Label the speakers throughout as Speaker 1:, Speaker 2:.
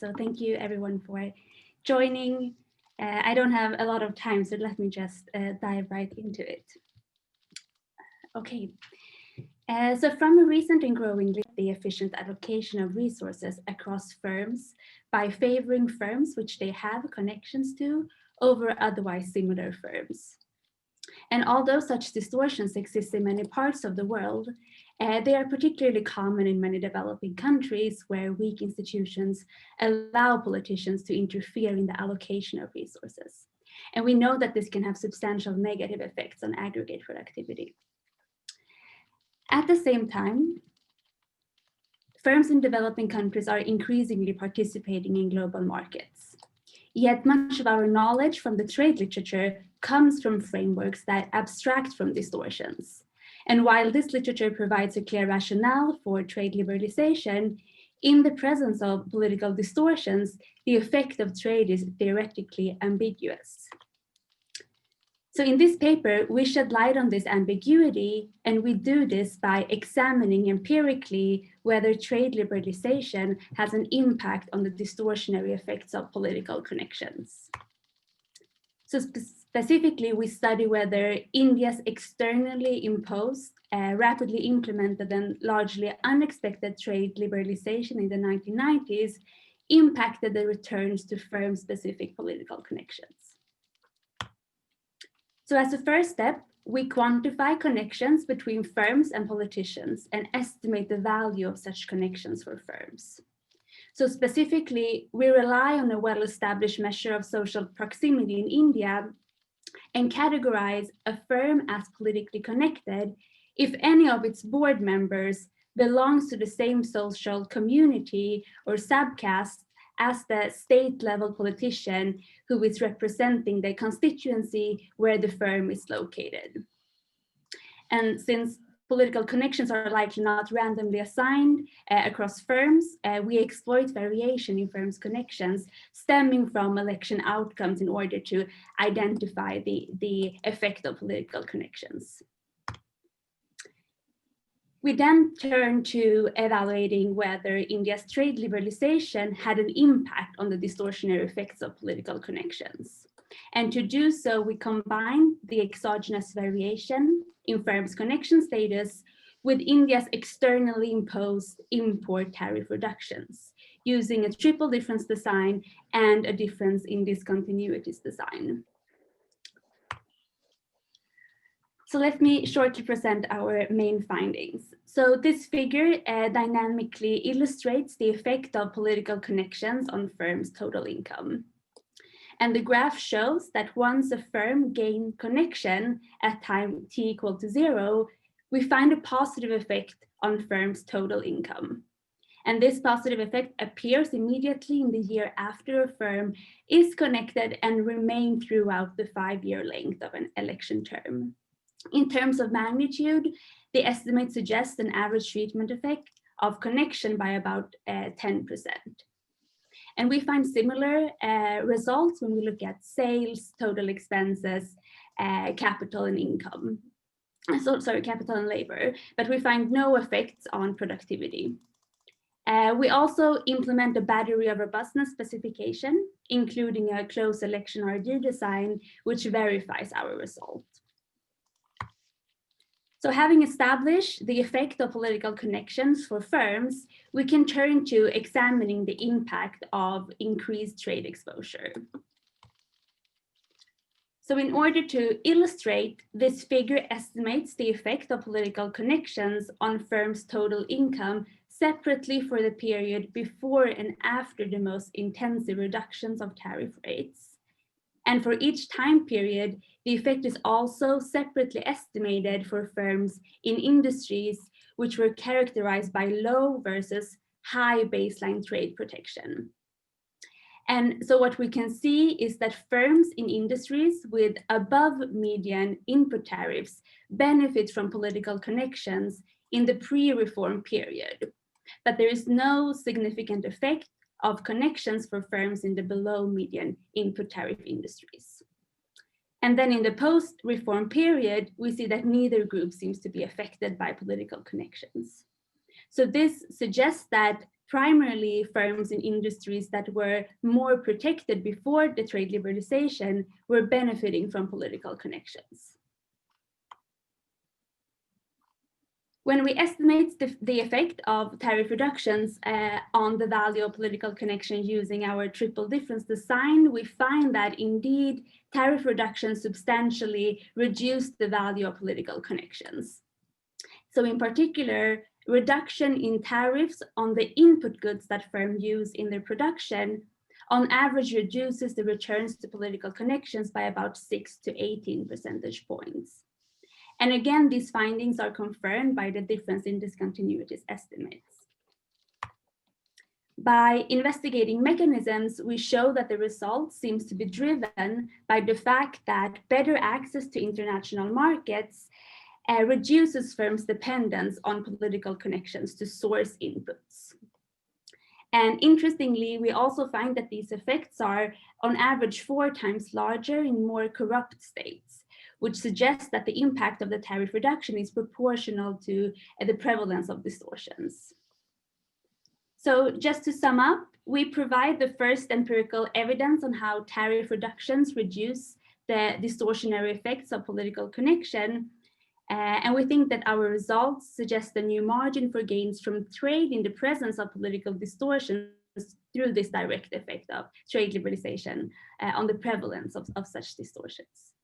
Speaker 1: So thank you everyone for joining. I don't have a lot of time, so let me just dive right into it. Okay, so from a recent and growing the efficient allocation of resources across firms by favoring firms which they have connections to over otherwise similar firms. And although such distortions exist in many parts of the world, they are particularly common in many developing countries where weak institutions allow politicians to interfere in the allocation of resources. And we know that this can have substantial negative effects on aggregate productivity. At the same time, firms in developing countries are increasingly participating in global markets. Yet much of our knowledge from the trade literature comes from frameworks that abstract from distortions. And while this literature provides a clear rationale for trade liberalization, in the presence of political distortions, the effect of trade is theoretically ambiguous. So in this paper, we shed light on this ambiguity, and we do this by examining empirically whether trade liberalization has an impact on the distortionary effects of political connections. So specifically, we study whether India's externally imposed, rapidly implemented and largely unexpected trade liberalization in the 1990s impacted the returns to firm-specific political connections. So as a first step, we quantify connections between firms and politicians and estimate the value of such connections for firms. So specifically, we rely on a well-established measure of social proximity in India and categorize a firm as politically connected if any of its board members belongs to the same social community or subcaste as the state-level politician who is representing the constituency where the firm is located. And since political connections are likely not randomly assigned across firms, we exploit variation in firms' connections stemming from election outcomes in order to identify the effect of political connections. We then turn to evaluating whether India's trade liberalization had an impact on the distortionary effects of political connections. And to do so, we combine the exogenous variation in firms' connection status with India's externally imposed import tariff reductions, using a triple difference design and a difference in discontinuities design. So let me shortly present our main findings. So this figure dynamically illustrates the effect of political connections on firms' total income. And the graph shows that once a firm gains connection at time t equal to 0, we find a positive effect on firms' total income. And this positive effect appears immediately in the year after a firm is connected and remains throughout the 5-year length of an election term. In terms of magnitude, the estimate suggests an average treatment effect of connection by about 10%. And we find similar results when we look at sales, total expenses, capital and income. Capital and labor, but we find no effects on productivity. We also implement a battery of robustness specification, including a close election RD design, which verifies our result. So having established the effect of political connections for firms, we can turn to examining the impact of increased trade exposure. So in order to illustrate, this figure estimates the effect of political connections on firms' total income separately for the period before and after the most intensive reductions of tariff rates. And for each time period, the effect is also separately estimated for firms in industries which were characterized by low versus high baseline trade protection. And so what we can see is that firms in industries with above median input tariffs benefit from political connections in the pre-reform period, but there is no significant effect of connections for firms in the below median input tariff industries. And then in the post-reform period, we see that neither group seems to be affected by political connections. So this suggests that primarily firms in industries that were more protected before the trade liberalization were benefiting from political connections. When we estimate the effect of tariff reductions on the value of political connection using our triple difference design, we find that indeed tariff reductions substantially reduce the value of political connections. So in particular, reduction in tariffs on the input goods that firms use in their production on average reduces the returns to political connections by about 6 to 18 percentage points. And again, these findings are confirmed by the difference in discontinuities estimates. By investigating mechanisms, we show that the result seems to be driven by the fact that better access to international markets reduces firms' dependence on political connections to source inputs. And interestingly, we also find that these effects are on average 4 times larger in more corrupt states, which suggests that the impact of the tariff reduction is proportional to the prevalence of distortions. So just to sum up, we provide the first empirical evidence on how tariff reductions reduce the distortionary effects of political connection. And we think that our results suggest a new margin for gains from trade in the presence of political distortions through this direct effect of trade liberalization on the prevalence of such distortions.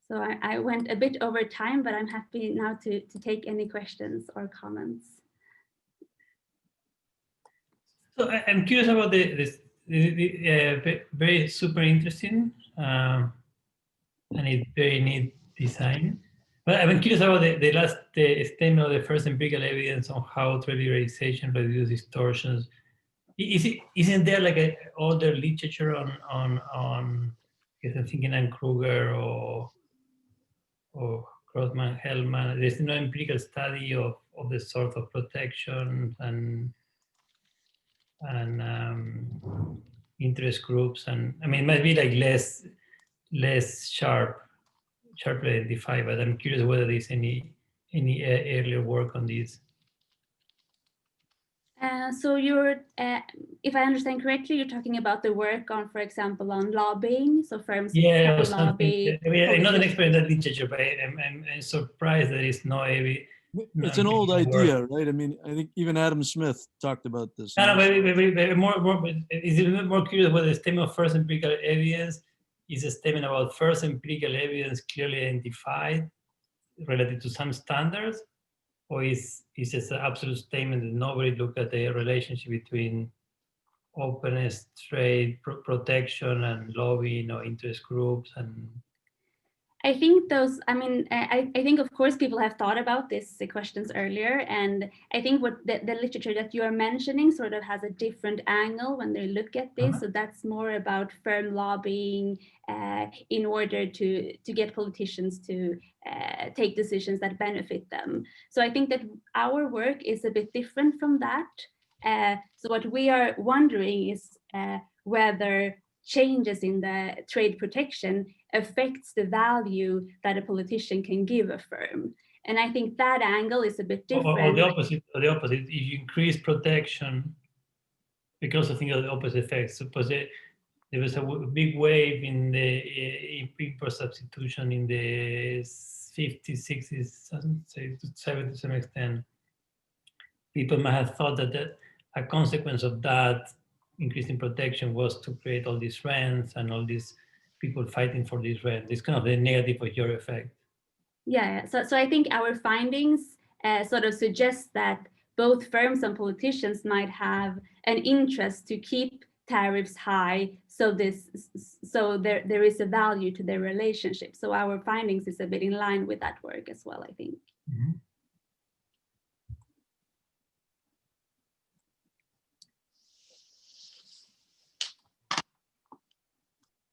Speaker 1: So I went a bit over time, but I'm happy now to take any questions or comments.
Speaker 2: So I'm curious about this very super interesting and it's very neat design. But I'm curious about the last statement of the first empirical evidence on how trade liberalization reduces distortions. Isn't there like a older literature on I guess I'm thinking on Kruger or Grossman, Hellman? There's no empirical study of the sort of protection and interest groups, and I mean it might be like less sharply identified, but I'm curious whether there's any earlier work on this.
Speaker 1: So you're, if I understand correctly, you're talking about the work on, for example, on lobbying. So firms
Speaker 2: can
Speaker 1: or lobby.
Speaker 2: I mean, I'm not an expert in that literature, but I'm surprised there is no evidence.
Speaker 3: It's an old idea, right? I mean, I think even Adam Smith talked about this.
Speaker 2: No, is it more curious whether the statement of first empirical evidence is a statement about first empirical evidence clearly identified relative to some standards, or is just an absolute statement that nobody looked at the relationship between openness, trade, protection, and lobbying or interest groups? And
Speaker 1: I think those, I mean, I think of course people have thought about these questions earlier, and I think what the literature that you are mentioning sort of has a different angle when they look at this. So that's more about firm lobbying in order to get politicians to take decisions that benefit them. So I think that our work is a bit different from that. So what we are wondering is whether changes in the trade protection affects the value that a politician can give a firm. And I think that angle is a bit different.
Speaker 2: Or the opposite. If you increase protection, because I think of the opposite effects. Suppose there was a big wave in the import substitution in the 50s, 60s, 70s to some extent. People might have thought that a consequence of that increasing protection was to create all these rents and all these people fighting for these rents. It's kind of the negative of your effect.
Speaker 1: Yeah, so I think our findings sort of suggest that both firms and politicians might have an interest to keep tariffs high, so there is a value to their relationship. So our findings is a bit in line with that work as well, I think.
Speaker 2: Mm-hmm.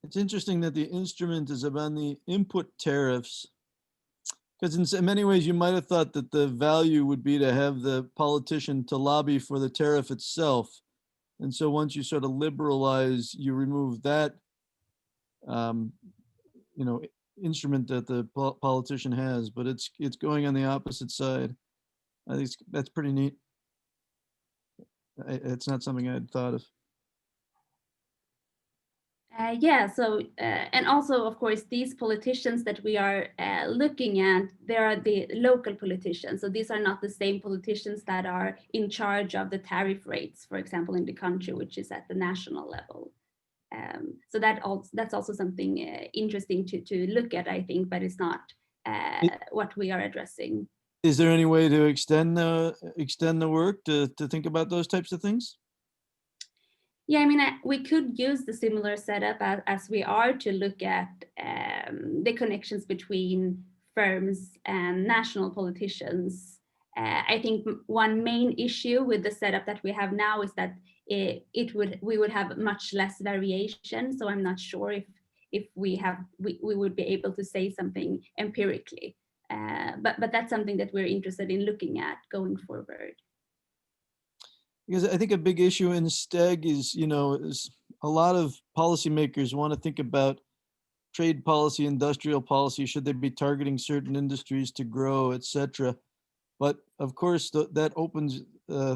Speaker 3: It's interesting that the instrument is about the input tariffs, because in many ways you might have thought that the value would be to have the politician to lobby for the tariff itself. And so once you sort of liberalize, you remove that, instrument that the politician has, but it's going on the opposite side. I think that's pretty neat. It's not something I'd thought of.
Speaker 1: Yeah, so, and also, of course, these politicians that we are looking at, they are the local politicians. So these are not the same politicians that are in charge of the tariff rates, for example, in the country, which is at the national level. So that's also something interesting to look at, I think, but it's not what we are addressing.
Speaker 3: Is there any way to extend the work to think about those types of things?
Speaker 1: Yeah, I mean, we could use the similar setup as we are to look at the connections between firms and national politicians. I think one main issue with the setup that we have now is that we would have much less variation. So I'm not sure if we would be able to say something empirically. But that's something that we're interested in looking at going forward.
Speaker 3: Because I think a big issue in STEG is, is a lot of policymakers want to think about trade policy, industrial policy, should they be targeting certain industries to grow, et cetera. But of course, that opens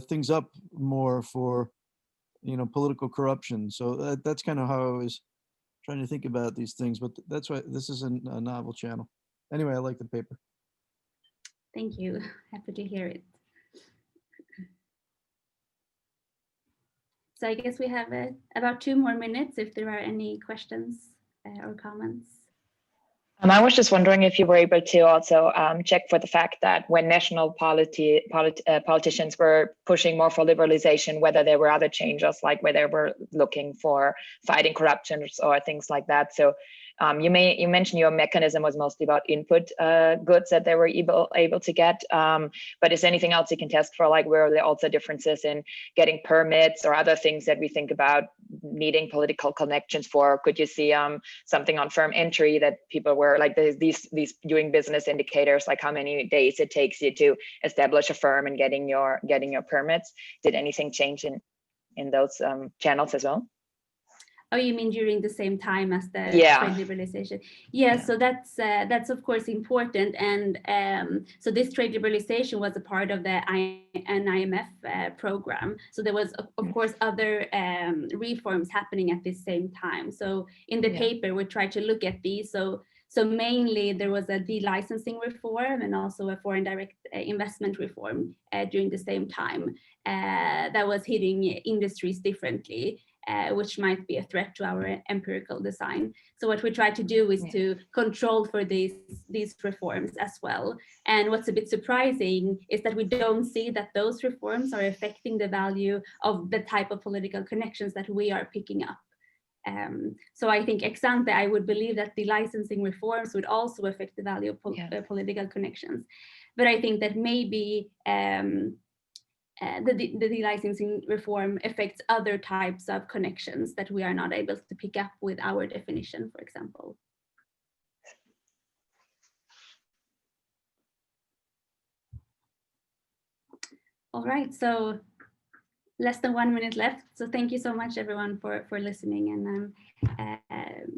Speaker 3: things up more for, political corruption. So that's kind of how I was trying to think about these things. But that's why this is a novel channel. Anyway, I like the paper.
Speaker 1: Thank you. Happy to hear it. So I guess we have about 2 more minutes if there are any questions or comments.
Speaker 4: I was just wondering if you were able to also check for the fact that when national politicians were pushing more for liberalization, whether there were other changes, like where they were looking for fighting corruption or things like that. So you mentioned your mechanism was mostly about input goods that they were able to get. But is there anything else you can test for, like where are there also differences in getting permits or other things that we think about needing political connections for? Could you see something on firm entry that people were like these doing business indicators, like how many days it takes you to establish a firm and getting your permits? Did anything change in those channels as well?
Speaker 1: Oh, you mean during the same time as the trade liberalization? Yeah, so that's of course important, and so this trade liberalization was a part of the IMF program. So there was of course other reforms happening at the same time. So in the paper we tried to look at these. So mainly there was a delicensing reform and also a foreign direct investment reform during the same time that was hitting industries differently. Which might be a threat to our empirical design. So what we try to do is to control for these reforms as well. And what's a bit surprising is that we don't see that those reforms are affecting the value of the type of political connections that we are picking up. So I think ex ante, I would believe that the licensing reforms would also affect the value of political connections. But I think that maybe the delicensing reform affects other types of connections that we are not able to pick up with our definition, for example. All right, so less than 1 minute left. So thank you so much, everyone, for listening, and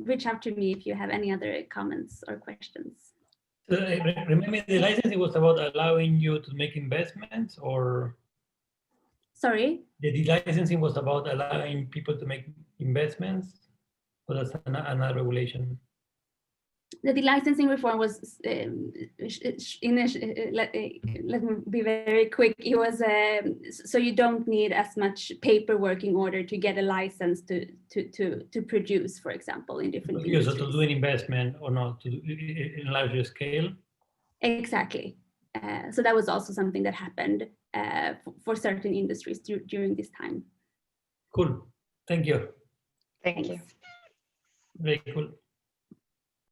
Speaker 1: reach out to me if you have any other comments or questions.
Speaker 2: So, remember, the licensing was about allowing you to make investments, or?
Speaker 1: Sorry?
Speaker 2: The delicensing was about allowing people to make investments, or that's another regulation?
Speaker 1: The delicensing reform was, let me be very quick. It was, so you don't need as much paperwork in order to get a license to produce, for example, in different industries.
Speaker 2: So to do an investment or not, to do in a larger scale?
Speaker 1: Exactly. So that was also something that happened for certain industries during this time.
Speaker 2: Cool. Thank you.
Speaker 4: Thank you.
Speaker 2: Very cool.